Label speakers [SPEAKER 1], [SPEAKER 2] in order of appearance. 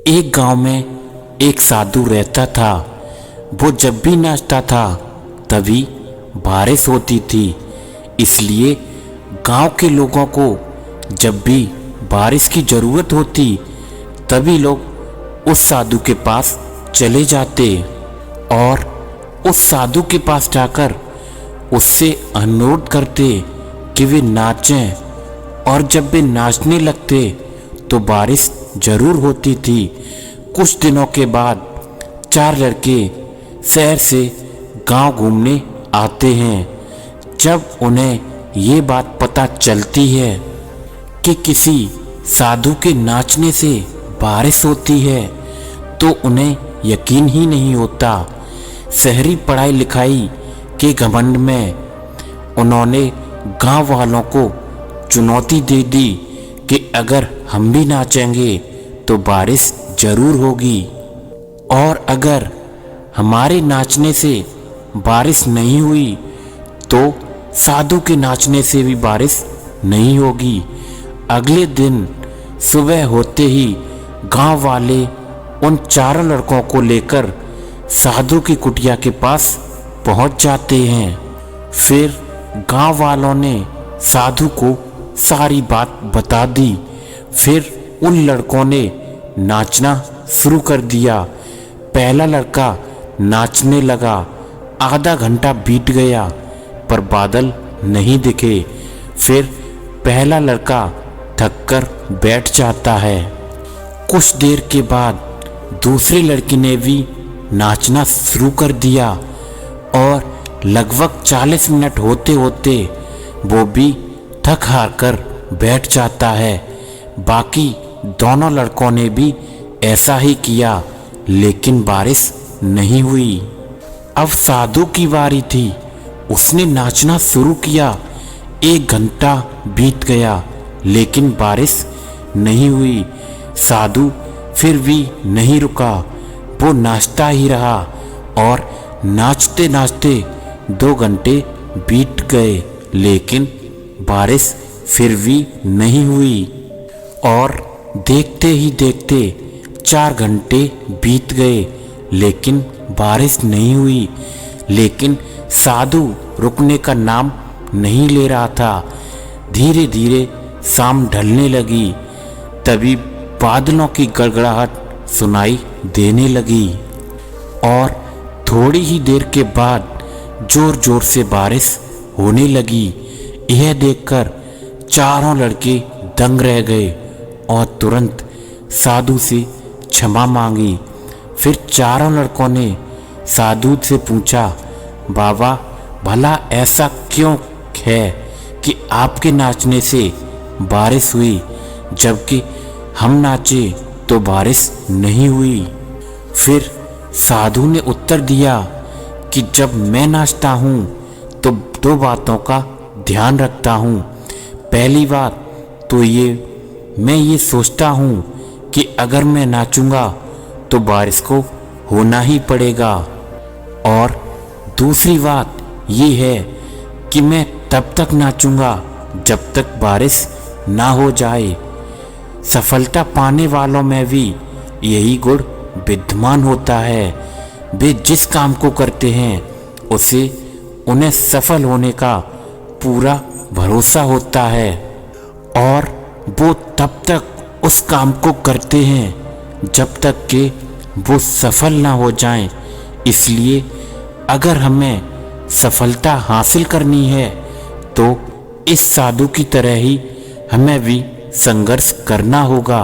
[SPEAKER 1] एक गांव में एक साधु रहता था। वो जब भी नाचता था तभी बारिश होती थी। इसलिए गांव के लोगों को जब भी बारिश की ज़रूरत होती तभी लोग उस साधु के पास चले जाते और उस साधु के पास जाकर उससे अनुरोध करते कि वे नाचें। और जब वे नाचने लगते तो बारिश जरूर होती थी। कुछ दिनों के बाद 4 लड़के शहर से गांव घूमने आते हैं। जब उन्हें ये बात पता चलती है कि किसी साधु के नाचने से बारिश होती है तो उन्हें यकीन ही नहीं होता। शहरी पढ़ाई लिखाई के घमंड में उन्होंने गांव वालों को चुनौती दे दी कि अगर हम भी नाचेंगे तो बारिश जरूर होगी, और अगर हमारे नाचने से बारिश नहीं हुई तो साधु के नाचने से भी बारिश नहीं होगी। अगले दिन सुबह होते ही गांव वाले उन 4 लड़कों को लेकर साधु की कुटिया के पास पहुंच जाते हैं। फिर गांव वालों ने साधु को सारी बात बता दी। फिर उन लड़कों ने नाचना शुरू कर दिया। पहला लड़का नाचने लगा। आधा घंटा बीत गया पर बादल नहीं दिखे। फिर पहला लड़का थककर बैठ जाता है। कुछ देर के बाद दूसरे लड़के ने भी नाचना शुरू कर दिया और लगभग 40 मिनट होते होते वो भी थक हार कर बैठ जाता है। बाकी दोनों लड़कों ने भी ऐसा ही किया लेकिन बारिश नहीं हुई। अब साधु की बारी थी। उसने नाचना शुरू किया। 1 घंटा बीत गया लेकिन बारिश नहीं हुई। साधु फिर भी नहीं रुका। वो नाचता ही रहा और नाचते नाचते 2 घंटे बीत गए लेकिन बारिश फिर भी नहीं हुई। और देखते ही देखते 4 घंटे बीत गए लेकिन बारिश नहीं हुई। लेकिन साधु रुकने का नाम नहीं ले रहा था। धीरे धीरे शाम ढलने लगी। तभी बादलों की गड़गड़ाहट सुनाई देने लगी और थोड़ी ही देर के बाद जोर जोर से बारिश होने लगी। यह देखकर चारों लड़के दंग रह गए और तुरंत साधु से क्षमा मांगी। फिर चारों लड़कों ने साधु से पूछा, बाबा भला ऐसा क्यों है कि आपके नाचने से बारिश हुई जबकि हम नाचे तो बारिश नहीं हुई। फिर साधु ने उत्तर दिया कि जब मैं नाचता हूँ तो 2 बातों का ध्यान रखता हूँ। पहली बात तो मैं ये सोचता हूँ कि अगर मैं नाचूंगा तो बारिश को होना ही पड़ेगा, और दूसरी बात ये है कि मैं तब तक नाचूंगा जब तक बारिश ना हो जाए। सफलता पाने वालों में भी यही गुण विद्यमान होता है। वे जिस काम को करते हैं उसे उन्हें सफल होने का पूरा भरोसा होता है और वो तब तक उस काम को करते हैं जब तक कि वो सफल ना हो जाएं। इसलिए अगर हमें सफलता हासिल करनी है तो इस साधु की तरह ही हमें भी संघर्ष करना होगा।